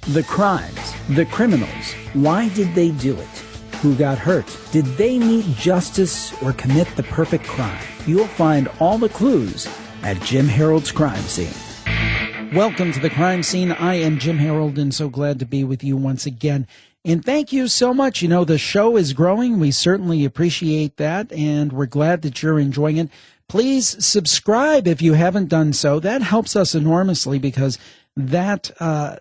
The crimes, the criminals, why did they do it? Who got hurt? Did they meet justice or commit the perfect crime? You'll find all the clues at Jim Harold's Crime Scene. Welcome to the Crime Scene. I am Jim Harold, and so glad to be with you once again. And thank you so much. You know, the show is growing. We certainly appreciate that, and we're glad that you're enjoying it. Please subscribe if you haven't done so. That helps us enormously because that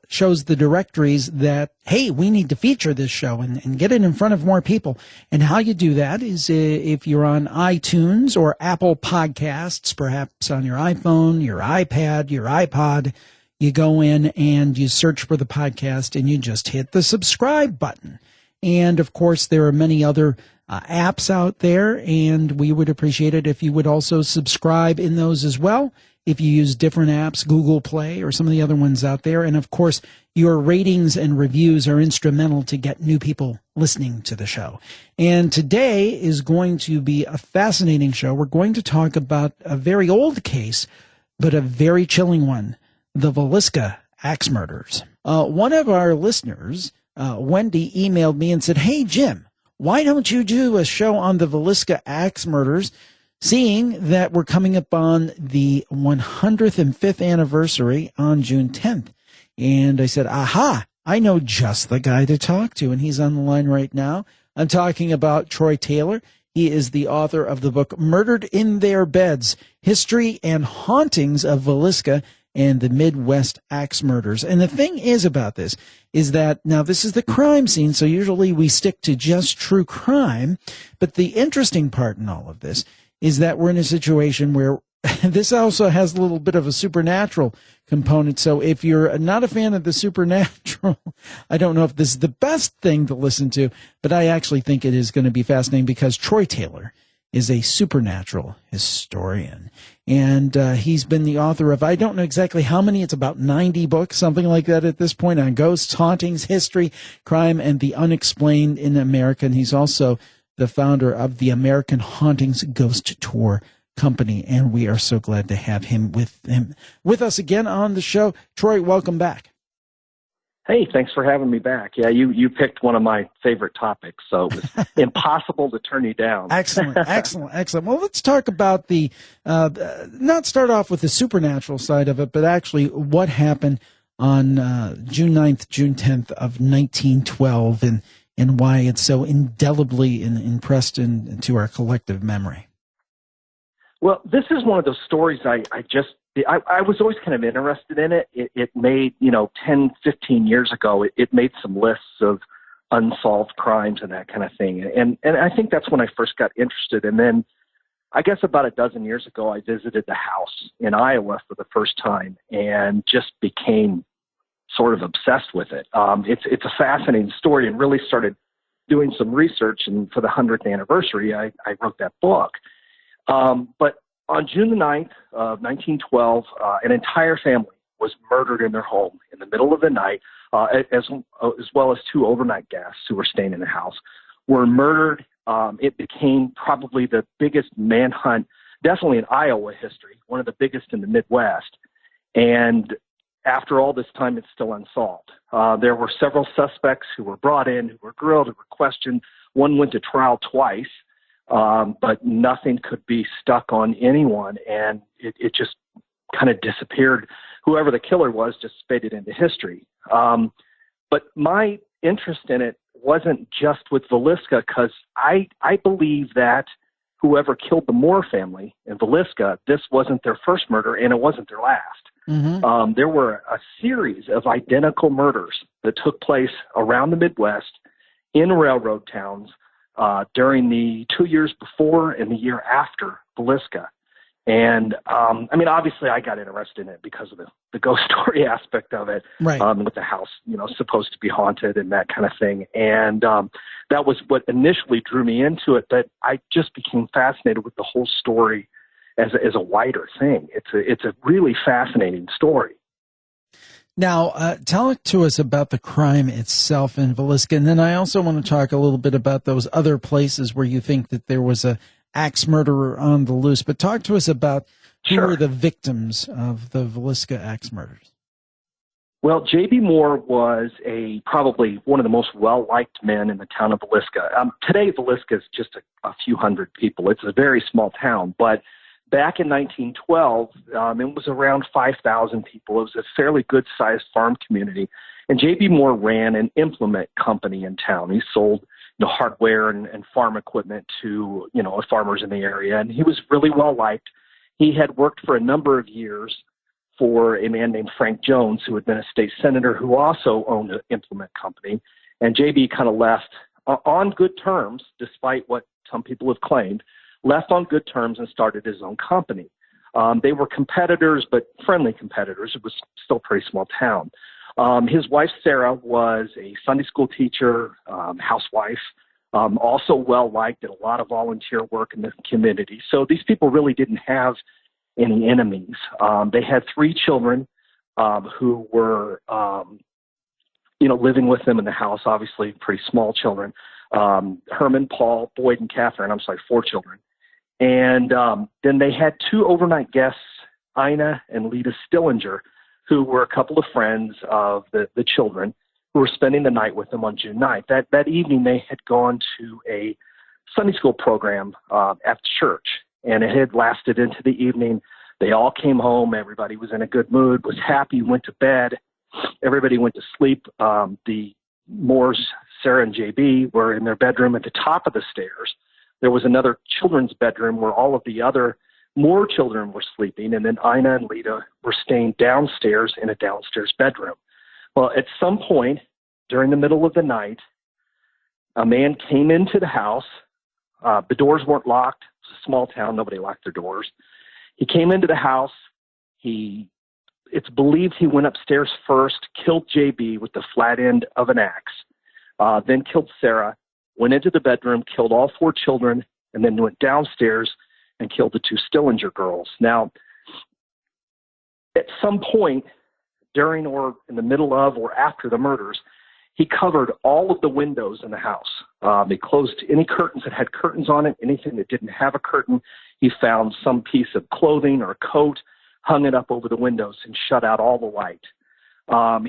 shows the directories that, hey, we need to feature this show and get it in front of more people. And how you do that is if you're on iTunes or Apple Podcasts, perhaps on your iPhone, your iPad, your iPod, you go in and you search for the podcast and you just hit the subscribe button. And, of course, there are many other apps out there, and we would appreciate it if you would also subscribe in those as well. If you use different apps, Google Play or some of the other ones out there. And, of course, your ratings and reviews are instrumental to get new people listening to the show. And today is going to be a fascinating show. We're going to talk about a very old case, but a very chilling one, the Villisca axe murders. One of our listeners, Wendy, emailed me and said, "Hey, Jim, why don't you do a show on the Villisca axe murders, seeing that we're coming up on the 105th anniversary on June 10th. And I said, aha, I know just the guy to talk to, and he's on the line right now. I'm talking about Troy Taylor. He is the author of the book Murdered in Their Beds, History and Hauntings of Villisca and the Midwest Axe Murders. And the thing is about this is that, now this is the crime scene, so usually we stick to just true crime, but the interesting part in all of this is that we're in a situation where this also has a little bit of a supernatural component. So if you're not a fan of the supernatural, I don't know if this is the best thing to listen to, but I actually think it is going to be fascinating because Troy Taylor is a supernatural historian. And he's been the author of, I don't know exactly how many, it's about 90 books, something like that at this point, on ghosts, hauntings, history, crime, and the unexplained in America. And he's also the founder of the American Hauntings Ghost Tour Company, and we are so glad to have him with us again on the show. Troy, welcome back. Hey, thanks for having me back. Yeah, you picked one of my favorite topics, so it was impossible to turn you down. Excellent. Well, let's talk about not start off with the supernatural side of it, but actually what happened on June 9th, June 10th of 1912, and why it's so indelibly impressed into our collective memory. Well, this is one of those stories I was always kind of interested in it. It made, 10, 15 years ago, it made some lists of unsolved crimes and that kind of thing. And I think that's when I first got interested. And then I guess about a dozen years ago, I visited the house in Iowa for the first time and just became sort of obsessed with it. It's a fascinating story, and really started doing some research. And for the 100th anniversary, I wrote that book. But on June the 9th of 1912, an entire family was murdered in their home in the middle of the night, as well as two overnight guests who were staying in the house were murdered. It became probably the biggest manhunt, definitely in Iowa history, one of the biggest in the Midwest. And after all this time, it's still unsolved. There were several suspects who were brought in, who were grilled, who were questioned. One went to trial twice, but nothing could be stuck on anyone, and it just kind of disappeared. Whoever the killer was just faded into history. But my interest in it wasn't just with Villisca, because I believe that whoever killed the Moore family in Villisca, this wasn't their first murder, and it wasn't their last. Mm-hmm. There were a series of identical murders that took place around the Midwest in railroad towns during the 2 years before and the year after Villisca. And, obviously I got interested in it because of the ghost story aspect of it, right. With the house, supposed to be haunted and that kind of thing. And that was what initially drew me into it, but I just became fascinated with the whole story as a wider thing. It's a really fascinating story. Now, tell to us about the crime itself in Villisca, and then I also want to talk a little bit about those other places where you think that there was a axe murderer on the loose. But talk to us about who were the victims of the Villisca axe murders. Well, J.B. Moore was probably one of the most well-liked men in the town of Villisca. Today, Villisca is just a few hundred people. It's a very small town, but back in 1912, it was around 5,000 people. It was a fairly good-sized farm community, and J.B. Moore ran an implement company in town. He sold hardware and farm equipment to farmers in the area, and he was really well-liked. He had worked for a number of years for a man named Frank Jones, who had been a state senator, who also owned an implement company. And JB kind of left on good terms, despite what some people have claimed, left on good terms and started his own company. They were competitors, but friendly competitors. It was still a pretty small town. His wife, Sarah, was a Sunday school teacher, housewife, also well-liked, did a lot of volunteer work in the community. So these people really didn't have any enemies. They had 3 children who were, living with them in the house, obviously pretty small children. Herman, Paul, Boyd, and Catherine, 4 children. And then they had 2 overnight guests, Ina and Lita Stillinger, who were a couple of friends of the children who were spending the night with them on June 9th. That evening, they had gone to a Sunday school program at church, and it had lasted into the evening. They all came home. Everybody was in a good mood, was happy, went to bed. Everybody went to sleep. The Moores, Sarah and JB, were in their bedroom at the top of the stairs. There was another children's bedroom where all of the other Moore children were sleeping, and then Ina and Lita were staying downstairs in a downstairs bedroom. Well, at some point during the middle of the night, a man came into the house. The doors weren't locked. It's a small town. Nobody locked their doors. He came into the house. It's believed he went upstairs first, killed JB with the flat end of an axe, then killed Sarah, went into the bedroom, killed all 4 children, and then went downstairs and killed the 2 Stillinger girls. Now, at some point during or in the middle of or after the murders, he covered all of the windows in the house. He closed any curtains that had curtains on it, anything that didn't have a curtain. He found some piece of clothing or a coat, hung it up over the windows, and shut out all the light.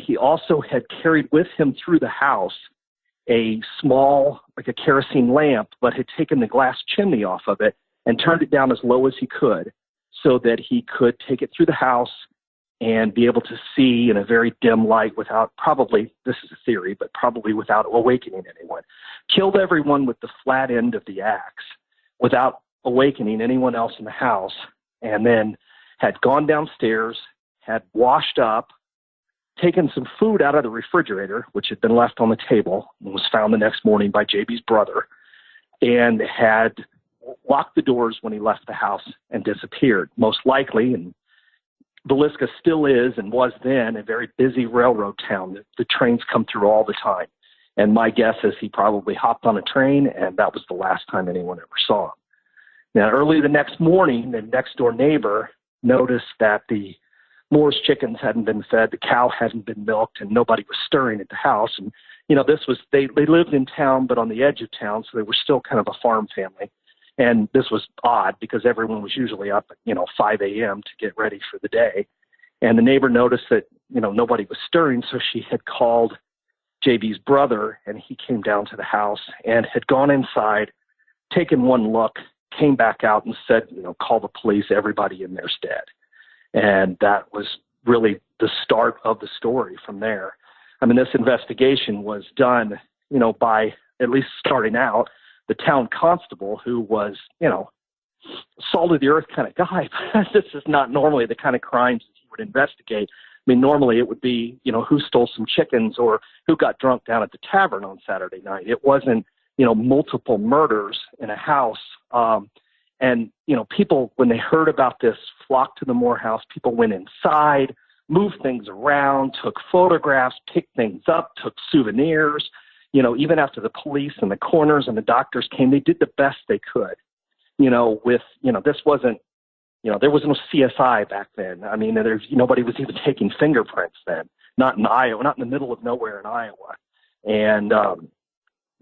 He also had carried with him through the house a small, like a kerosene lamp, but had taken the glass chimney off of it and turned it down as low as he could so that he could take it through the house and be able to see in a very dim light without, probably, this is a theory, but probably without awakening anyone. Killed everyone with the flat end of the axe without awakening anyone else in the house, and then had gone downstairs, had washed up, taken some food out of the refrigerator, which had been left on the table and was found the next morning by JB's brother, and had locked the doors when he left the house and disappeared. Most likely, and Villisca still is and was then a very busy railroad town. The trains come through all the time. And my guess is he probably hopped on a train, and that was the last time anyone ever saw him. Now, early the next morning, the next-door neighbor noticed that the Moore's chickens hadn't been fed, the cow hadn't been milked, and nobody was stirring at the house. And, this was, they lived in town, but on the edge of town, so they were still kind of a farm family. And this was odd because everyone was usually up at, 5 a.m. to get ready for the day. And the neighbor noticed that, nobody was stirring, so she had called JB's brother, and he came down to the house and had gone inside, taken one look, came back out and said, call the police, everybody in there's dead. And that was really the start of the story from there. I mean, this investigation was done, by at least starting out, the town constable, who was, salt of the earth kind of guy. This is not normally the kind of crimes that he would investigate. I mean, normally it would be, who stole some chickens or who got drunk down at the tavern on Saturday night. It wasn't, multiple murders in a house. And people, when they heard about this, flocked to the Moore house. People went inside, moved things around, took photographs, picked things up, took souvenirs. Even after the police and the coroners and the doctors came, they did the best they could, this wasn't, there was no CSI back then. I mean, nobody was even taking fingerprints then, not in Iowa, not in the middle of nowhere in Iowa. And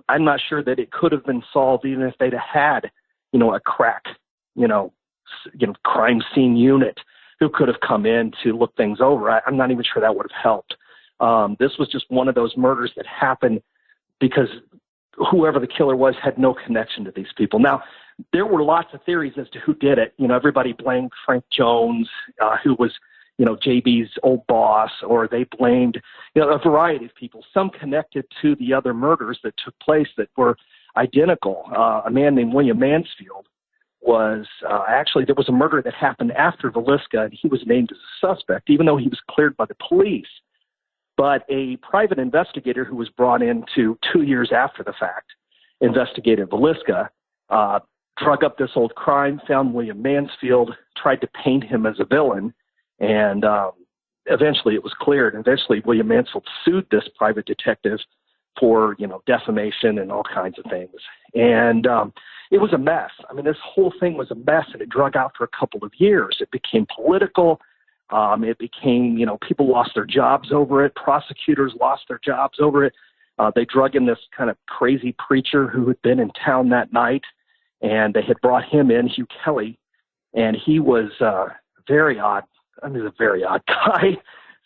I'm not sure that it could have been solved even if they'd have had, a crack, crime scene unit who could have come in to look things over. I'm not even sure that would have helped. This was just one of those murders that happened because whoever the killer was had no connection to these people. Now, there were lots of theories as to who did it. You know, everybody blamed Frank Jones, who was, you know, JB's old boss, or they blamed, you know, a variety of people, some connected to the other murders that took place that were identical. A man named William Mansfield was actually, there was a murder that happened after Villisca, and he was named as a suspect, even though he was cleared by the police. But a private investigator who was brought in 2 years after the fact investigated Villisca, drug up this old crime, found William Mansfield, tried to paint him as a villain, and eventually it was cleared. Eventually William Mansfield sued this private detective for, you know, defamation and all kinds of things. And it was a mess. I mean, this whole thing was a mess, and it drug out for a couple of years. It became political. It became, you know, people lost their jobs over it. Prosecutors lost their jobs over it. They drug in this kind of crazy preacher who had been in town that night, and they had brought him in, Hugh Kelly, and he was very odd. I mean, he's a very odd guy.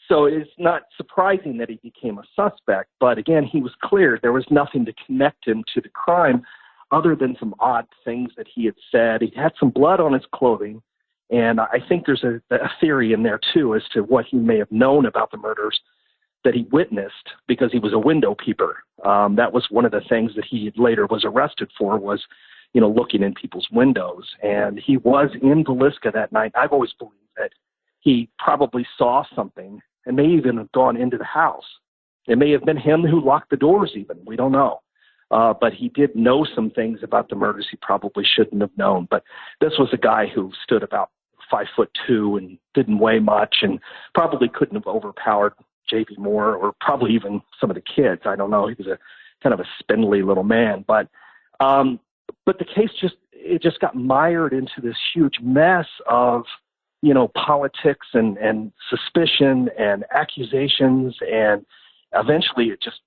So it's not surprising that he became a suspect. But again, he was cleared. There was nothing to connect him to the crime other than some odd things that he had said. He had some blood on his clothing. And I think there's a theory in there, too, as to what he may have known about the murders that he witnessed because he was a window peeper. That was one of the things that he later was arrested for, was, you know, looking in people's windows. And he was in Villisca that night. I've always believed that he probably saw something and may even have gone into the house. It may have been him who locked the doors even. We don't know. But he did know some things about the murders he probably shouldn't have known. But this was a guy who stood about 5'2" and didn't weigh much, and probably couldn't have overpowered J.B. Moore or probably even some of the kids. I don't know. He was a kind of a spindly little man. But the case just got mired into this huge mess of, you know, politics and suspicion and accusations, and eventually it just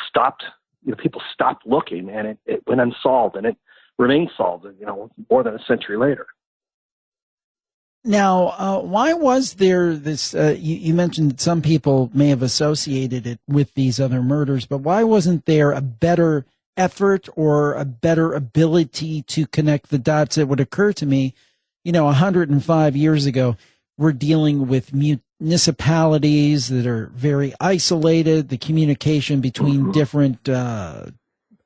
stopped. You know, people stopped looking, and it went unsolved, and it remains solved, you know, more than a century later. Now, why was there this, you mentioned that some people may have associated it with these other murders, but why wasn't there a better effort or a better ability to connect the dots? It would occur to me, you know, 105 years ago, we're dealing with municipalities that are very isolated. The communication between different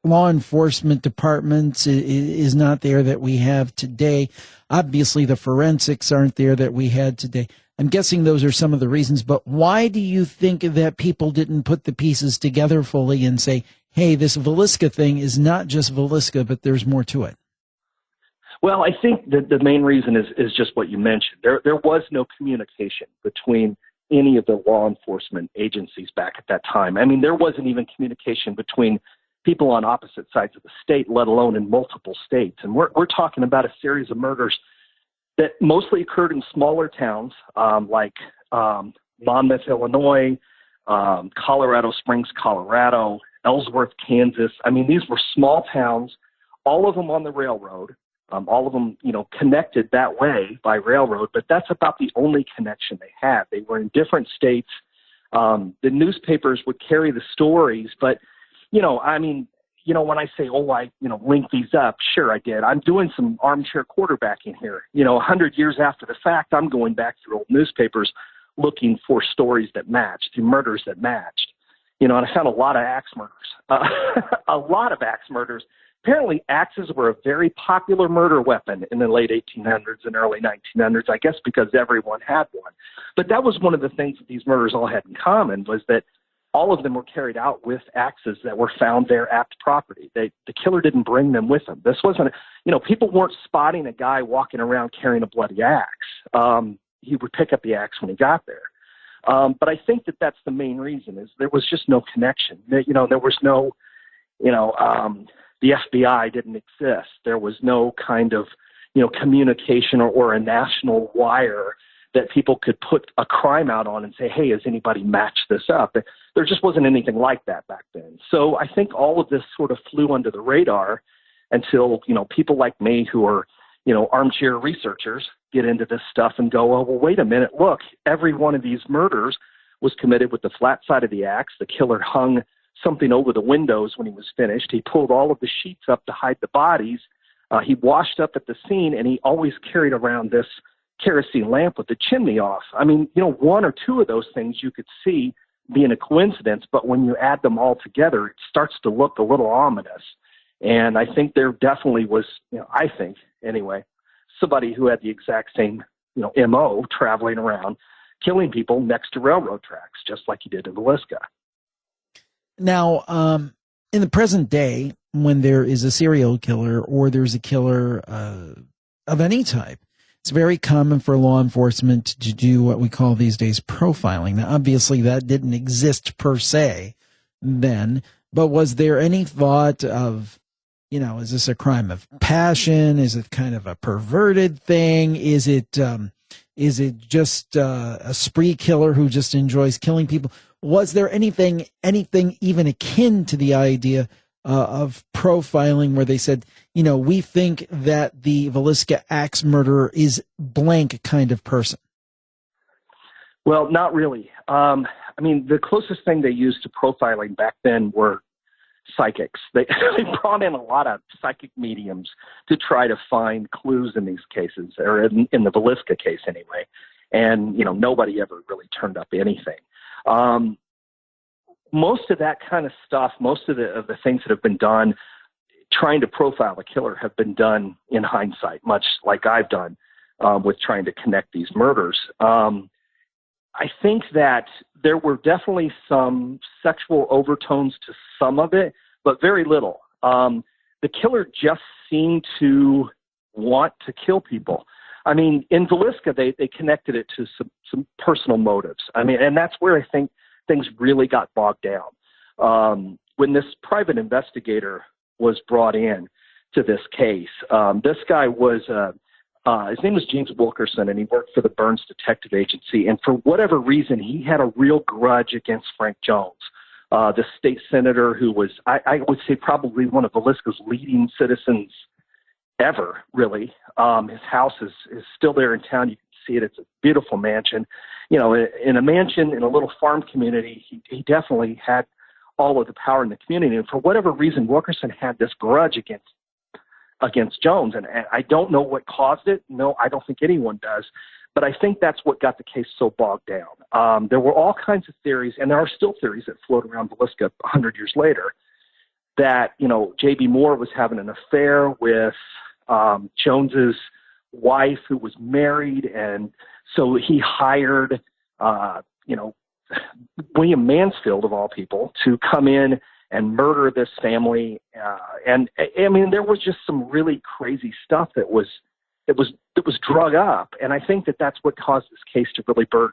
law enforcement departments is not there that we have today. Obviously, the forensics aren't there that we had today. I'm guessing those are some of the reasons, but why do you think that people didn't put the pieces together fully and say, hey, this Villisca thing is not just Villisca, but there's more to it? Well, I think that the main reason is just what you mentioned. There was no communication between any of the law enforcement agencies back at that time. I mean, there wasn't even communication between people on opposite sides of the state, let alone in multiple states. And we're talking about a series of murders that mostly occurred in smaller towns like Monmouth, Illinois, Colorado Springs, Colorado, Ellsworth, Kansas. I mean, these were small towns, all of them on the railroad. All of them, you know, connected that way by railroad, but that's about the only connection they had. They were in different states. The newspapers would carry the stories, but, you know, I mean, you know, when I say, oh, I, you know, link these up, sure I did. I'm doing some armchair quarterbacking here. You know, 100 years after the fact, I'm going back through old newspapers looking for stories that matched, the murders that matched. You know, and I found a lot of axe murders, a lot of axe murders. Apparently, axes were a very popular murder weapon in the late 1800s and early 1900s, I guess because everyone had one. But that was one of the things that these murders all had in common, was that all of them were carried out with axes that were found there at the property. The killer didn't bring them with him. This wasn't, you know, people weren't spotting a guy walking around carrying a bloody axe. He would pick up the axe when he got there. But I think that that's the main reason, is there was just no connection. You know, there was no, you know, the FBI didn't exist. There was no kind of, you know, communication or a national wire that people could put a crime out on and say, hey, has anybody matched this up? There just wasn't anything like that back then. So I think all of this sort of flew under the radar until, you know, people like me who are, you know, armchair researchers get into this stuff and go, oh, well, wait a minute, look, every one of these murders was committed with the flat side of the axe. The killer hung something over the windows when he was finished. He pulled all of the sheets up to hide the bodies. He washed up at the scene, and he always carried around this kerosene lamp with the chimney off. I mean, one or two of those things you could see being a coincidence, but when you add them all together, it starts to look a little ominous. And I think there definitely was, I think anyway, somebody who had the exact same, MO traveling around killing people next to railroad tracks, just like he did in Villisca. Now, in the present day, when there is a serial killer or there's a killer of any type, it's very common for law enforcement to do what we call these days profiling. Now, obviously, that didn't exist per se then, but was there any thought of, is this a crime of passion? Is it kind of a perverted thing? Is it just a spree killer who just enjoys killing people? Was there anything even akin to the idea of profiling where they said, we think that the Villisca axe murderer is blank kind of person? Well, not really. The closest thing they used to profiling back then were psychics. They brought in a lot of psychic mediums to try to find clues in these cases, or in the Villisca case anyway. And, nobody ever really turned up anything. Most of that kind of stuff, most of the things that have been done trying to profile a killer have been done in hindsight, much like I've done with trying to connect these murders. I think that there were definitely some sexual overtones to some of it, but very little. The killer just seemed to want to kill people. I mean, in Villisca, they connected it to some personal motives. And that's where I think things really got bogged down. When this private investigator was brought in to this case, this guy was, his name was James Wilkerson, and he worked for the Burns Detective Agency. And for whatever reason, he had a real grudge against Frank Jones, the state senator who was, I would say, probably one of Villisca's leading citizens ever, really. His house is still there in town. You can see it. It's a beautiful mansion. In a mansion in a little farm community, he definitely had all of the power in the community. And for whatever reason, Wilkerson had this grudge against Jones. And I don't know what caused it. No, I don't think anyone does. But I think that's what got the case so bogged down. There were all kinds of theories, and there are still theories that float around Villisca 100 years later, that, J.B. Moore was having an affair with Jones's wife, who was married, and so he hired, William Mansfield, of all people, to come in and murder this family. And there was just some really crazy stuff that was drug up. And I think that that's what caused this case to really burn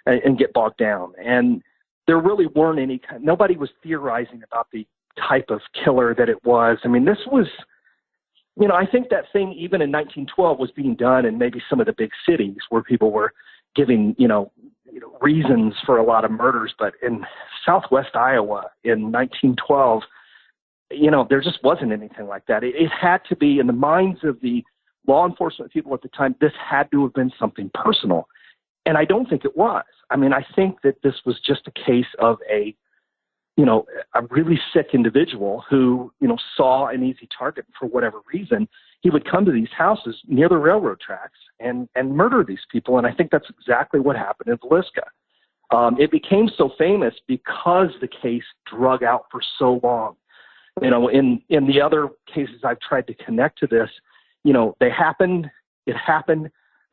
and get bogged down. And there really weren't nobody was theorizing about the type of killer that it was. This was, I think that thing, even in 1912, was being done in maybe some of the big cities where people were giving, reasons for a lot of murders. But in Southwest Iowa in 1912, there just wasn't anything like that. It had to be, in the minds of the law enforcement people at the time, this had to have been something personal. And I don't think it was. I think that this was just a case of a really sick individual who, saw an easy target for whatever reason. He would come to these houses near the railroad tracks and murder these people. And I think that's exactly what happened in Villisca. It became so famous because the case drug out for so long. In the other cases I've tried to connect to this, it happened,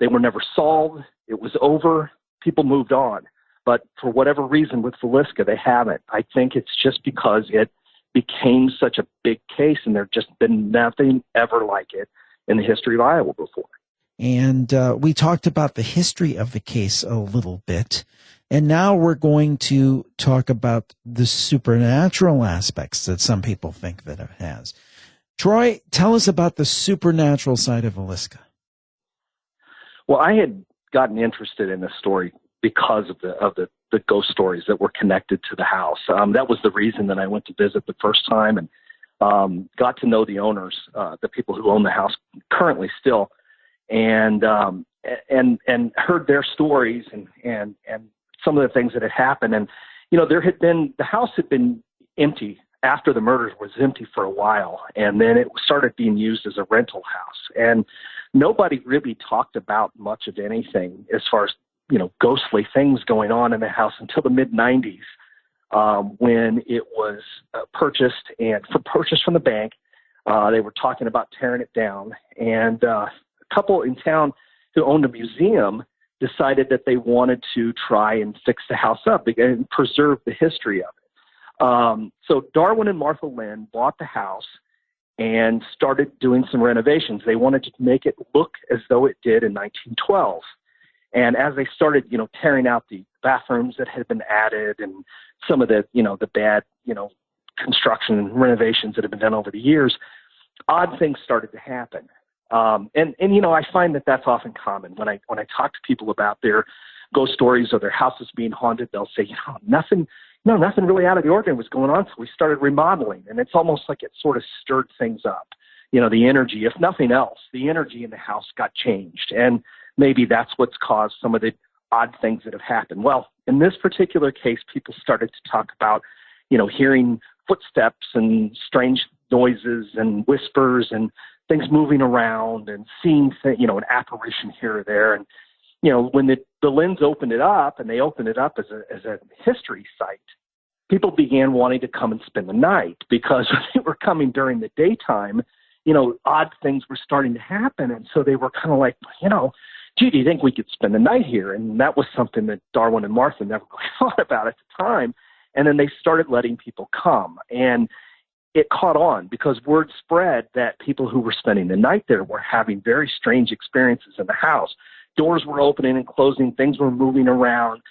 they were never solved, it was over, people moved on. But for whatever reason with Villisca, they haven't. I think it's just because it became such a big case, and there's just been nothing ever like it in the history of Iowa before. And we talked about the history of the case a little bit. And now we're going to talk about the supernatural aspects that some people think that it has. Troy, tell us about the supernatural side of Villisca. Well, I had gotten interested in this story because of the ghost stories that were connected to the house. That was the reason that I went to visit the first time, and got to know the owners, the people who own the house currently still, and heard their stories and some of the things that had happened. And, the house had been empty after the murders, was empty for a while. And then it started being used as a rental house. And nobody really talked about much of anything as far as, ghostly things going on in the house until the mid-'90s, when it was purchased from the bank. They were talking about tearing it down. And a couple in town who owned a museum decided that they wanted to try and fix the house up and preserve the history of it. So Darwin and Martha Lynn bought the house and started doing some renovations. They wanted to make it look as though it did in 1912. And as they started, tearing out the bathrooms that had been added and some of the, the bad, construction and renovations that have been done over the years, odd things started to happen. I find that that's often common when I talk to people about their ghost stories or their houses being haunted. They'll say, nothing really out of the ordinary was going on. So we started remodeling, and it's almost like it sort of stirred things up. The energy, if nothing else, the energy in the house got changed. And maybe that's what's caused some of the odd things that have happened. Well, in this particular case, people started to talk about, hearing footsteps and strange noises and whispers and things moving around and seeing, an apparition here or there. And, when the Lynns opened it up, and they opened it up as a history site, people began wanting to come and spend the night, because when they were coming during the daytime, odd things were starting to happen. And so they were kind of like, gee, do you think we could spend the night here? And that was something that Darwin and Martha never really thought about at the time. And then they started letting people come. And it caught on because word spread that people who were spending the night there were having very strange experiences in the house. Doors were opening and closing. Things were moving around.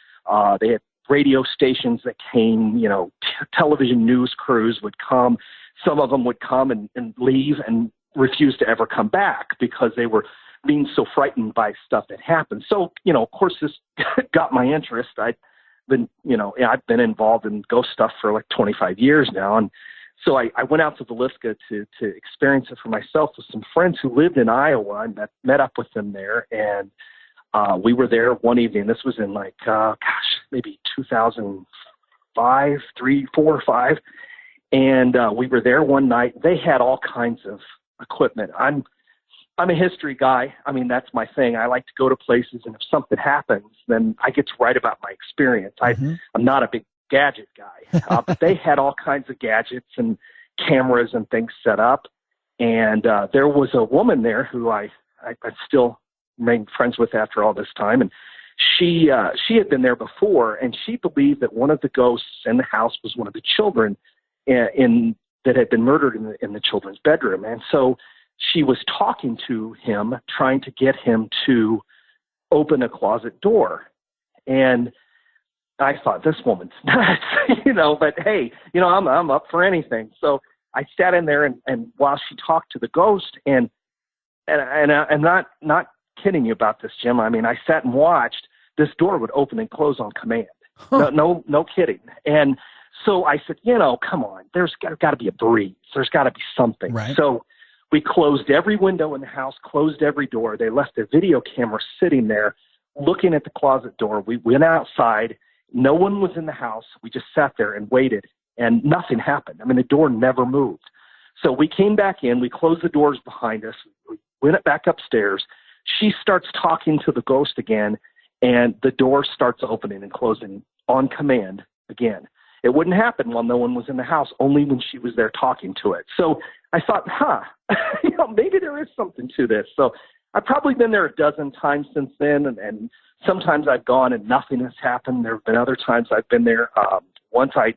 They had radio stations that came, television news crews would come. Some of them would come and leave and refuse to ever come back because they were being so frightened by stuff that happened. So, of course, this got my interest. I've been involved in ghost stuff for like 25 years now. And so I went out to Villisca to experience it for myself with some friends who lived in Iowa, and met up with them there. And we were there one evening. This was in maybe 2005, 3, 4, or 5. And we were there one night. They had all kinds of equipment. I'm a history guy. I mean, that's my thing. I like to go to places, and if something happens, then I get to write about my experience. I'm not a big gadget guy, but they had all kinds of gadgets and cameras and things set up. And there was a woman there who I still remain friends with after all this time. And she had been there before, and she believed that one of the ghosts in the house was one of the children that had been murdered in the children's bedroom. And so she was talking to him, trying to get him to open a closet door. And I thought, this woman's nuts, but hey, I'm up for anything. So I sat in there and while she talked to the ghost, and I'm not kidding you about this, Jim. I mean, I sat and watched. This door would open and close on command. Huh. No kidding. And so I said, come on, there's got to be a breeze. There's got to be something. Right. So we closed every window in the house, closed every door. They left their video camera sitting there looking at the closet door. We went outside. No one was in the house. We just sat there and waited, and nothing happened. I mean, the door never moved. So we came back in. We closed the doors behind us. We went back upstairs. She starts talking to the ghost again, and the door starts opening and closing on command again. It wouldn't happen while no one was in the house, only when she was there talking to it. So I thought, maybe there is something to this. So I've probably been there a dozen times since then, and sometimes I've gone and nothing has happened. There have been other times I've been there. Once I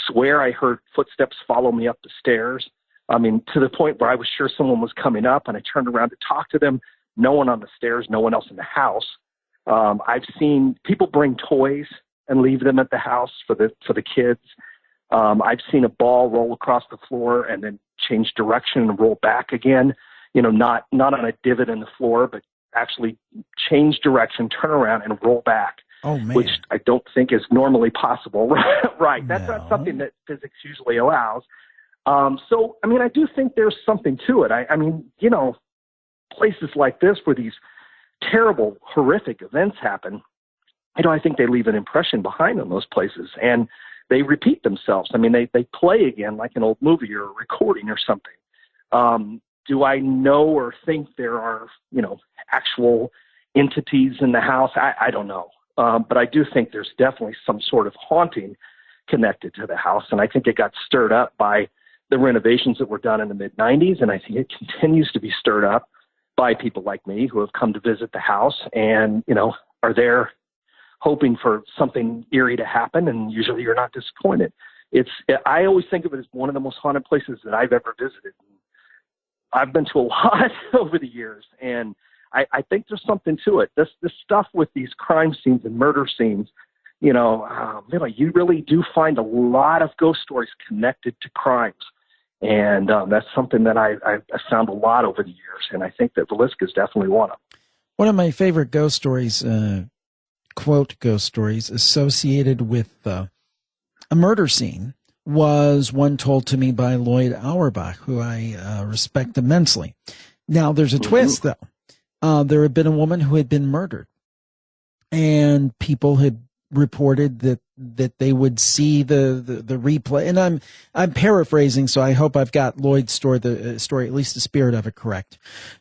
swear I heard footsteps follow me up the stairs. I mean, to the point where I was sure someone was coming up, and I turned around to talk to them. No one on the stairs, no one else in the house. I've seen people bring toys and leave them at the house for the kids. I've seen a ball roll across the floor and then change direction and roll back again. Not on a divot in the floor, but actually change direction, turn around, and roll back. Oh, man. Which I don't think is normally possible. Right. That's No. not something that physics usually allows. So, I mean, I do think there's something to it. I mean, places like this where these terrible, horrific events happen, I think they leave an impression behind in those places, and they repeat themselves. I mean, they play again like an old movie or a recording or something. Do I know or think there are, actual entities in the house? I don't know. But I do think there's definitely some sort of haunting connected to the house. And I think it got stirred up by the renovations that were done in the mid-'90s. And I think it continues to be stirred up by people like me who have come to visit the house and, are there hoping for something eerie to happen. And usually you're not disappointed. I always think of it as one of the most haunted places that I've ever visited. I've been to a lot over the years, and I think there's something to it. This stuff with these crime scenes and murder scenes, you really do find a lot of ghost stories connected to crimes. And that's something that I've found a lot over the years, and I think that Villisca is definitely one of them. One of my favorite ghost stories, quote ghost stories, associated with a murder scene was one told to me by Lloyd Auerbach, who I respect immensely. Now, there's a twist, though. There had been a woman who had been murdered, and people had reported that they would see the replay. And I'm paraphrasing, so I hope I've got Lloyd's story, at least the spirit of it, correct.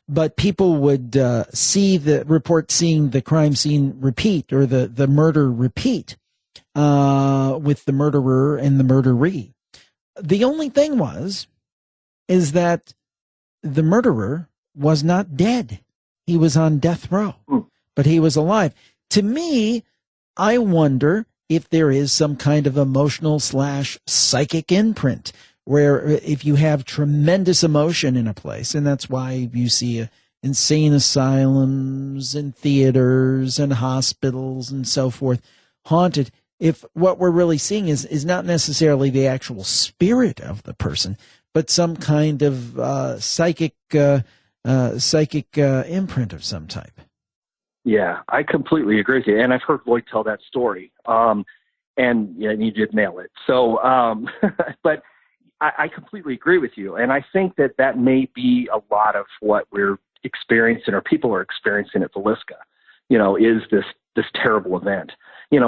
But people would seeing the crime scene repeat, or the murder repeat, with the murderer and the murderee. The only thing is that the murderer was not dead. He was on death row, but he was alive. To me, I wonder if there is some kind of emotional / psychic imprint where if you have tremendous emotion in a place, and that's why you see insane asylums and theaters and hospitals and so forth haunted, if what we're really seeing is not necessarily the actual spirit of the person, but some kind of psychic imprint of some type. Yeah, I completely agree with you. And I've heard Lloyd tell that story. And you did nail it. So, but I completely agree with you. And I think that may be a lot of what we're experiencing, or people are experiencing at Villisca, is this terrible event.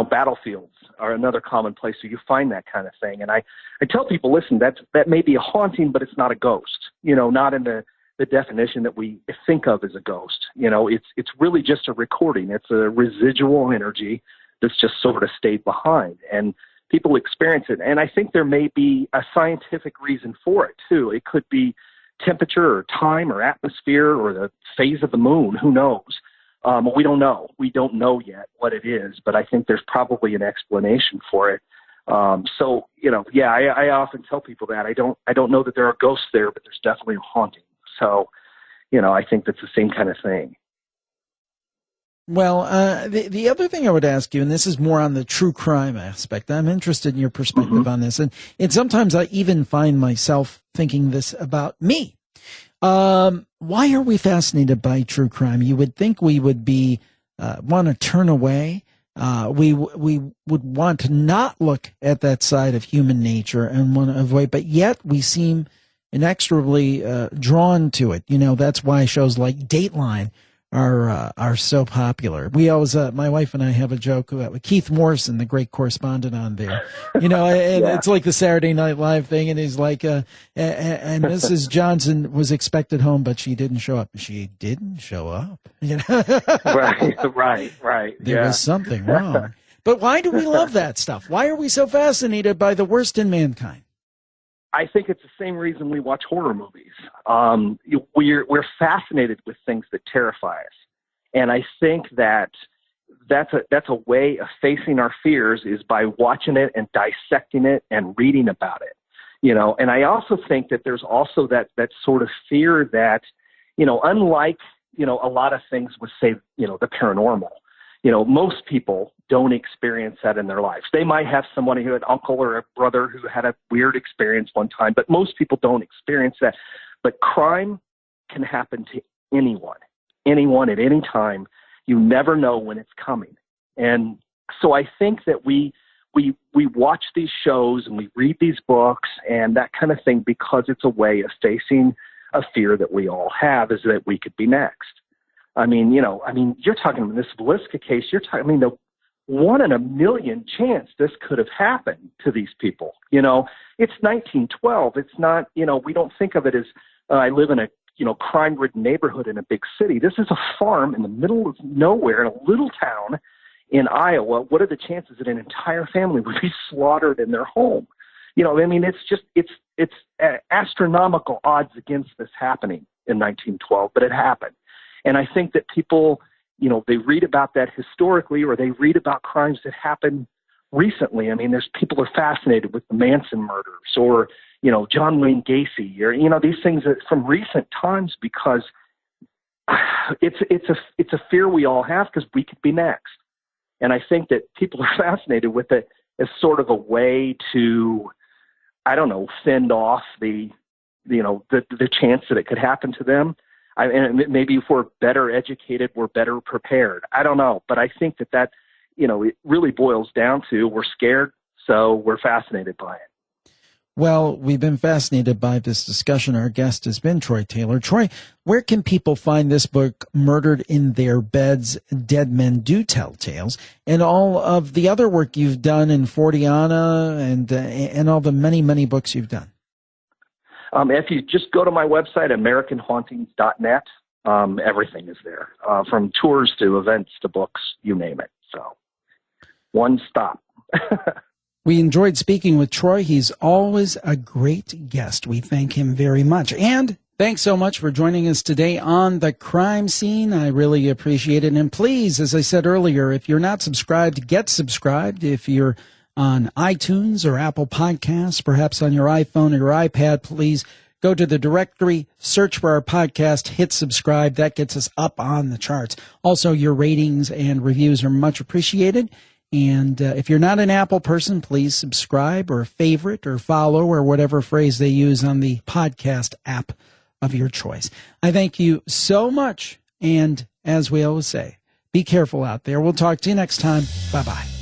Battlefields are another common place where you find that kind of thing. And I tell people, listen, that may be a haunting, but it's not a ghost, not in the definition that we think of as a ghost. It's really just a recording. It's a residual energy that's just sort of stayed behind, and people experience it. And I think there may be a scientific reason for it too. It could be temperature or time or atmosphere or the phase of the moon. Who knows? We don't know. We don't know yet what it is, but I think there's probably an explanation for it. I often tell people that I don't know that there are ghosts there, but there's definitely a haunting. So, I think that's the same kind of thing. Well, the other thing I would ask you, and this is more on the true crime aspect, I'm interested in your perspective on this, and sometimes I even find myself thinking this about me. Why are we fascinated by true crime? You would think we would be want to turn away. We would want to not look at that side of human nature and want to avoid, but yet we seem inexorably drawn to it. That's why shows like Dateline are so popular. We always, my wife and I have a joke with Keith Morrison, the great correspondent on there. It's like the Saturday Night Live thing, and he's like, and Mrs. Johnson was expected home, but she didn't show up. She didn't show up. Right. There was something wrong. But why do we love that stuff? Why are we so fascinated by the worst in mankind? I think it's the same reason we watch horror movies. We're fascinated with things that terrify us, and I think that's a way of facing our fears, is by watching it and dissecting it and reading about it. And I also think that there's also that sort of fear that, unlike a lot of things with, say, the paranormal. Most people don't experience that in their lives. They might have somebody who had an uncle or a brother who had a weird experience one time, but most people don't experience that. But crime can happen to anyone at any time. You never know when it's coming. And so I think that we watch these shows and we read these books and that kind of thing because it's a way of facing a fear that we all have, is that we could be next. You're talking in this Villisca case, one in a million chance this could have happened to these people. You know, it's 1912. It's not, you know, we don't think of it as I live in a, you know, crime-ridden neighborhood in a big city. This is a farm in the middle of nowhere in a little town in Iowa. What are the chances that an entire family would be slaughtered in their home? You know, I mean, it's astronomical odds against this happening in 1912, but it happened. And I think that people, you know, they read about that historically, or they read about crimes that happened recently. I mean, there's people are fascinated with the Manson murders, or, you know, John Wayne Gacy, or, you know, these things that from recent times, because it's a fear we all have because we could be next. And I think that people are fascinated with it as sort of a way to, I don't know, fend off the chance that it could happen to them. And maybe if we're better educated, we're better prepared. I don't know. But I think that, you know, it really boils down to we're scared, so we're fascinated by it. Well, we've been fascinated by this discussion. Our guest has been Troy Taylor. Troy, where can people find this book, Murdered in Their Beds, Dead Men Do Tell Tales, and all of the other work you've done in Forteana and all the many, many books you've done? If you just go to my website, AmericanHauntings.net, everything is there, from tours to events to books, you name it. So one stop. We enjoyed speaking with Troy. He's always a great guest. We thank him very much. And thanks so much for joining us today on The Crime Scene. I really appreciate it. And please, as I said earlier, if you're not subscribed, get subscribed. If you're on iTunes or Apple Podcasts, perhaps on your iPhone or your iPad, please go to the directory, search for our podcast, hit subscribe. That gets us up on the charts. Also, your ratings and reviews are much appreciated. And if you're not an Apple person, please subscribe or favorite or follow or whatever phrase they use on the podcast app of your choice. I thank you so much. And as we always say, be careful out there. We'll talk to you next time. Bye-bye.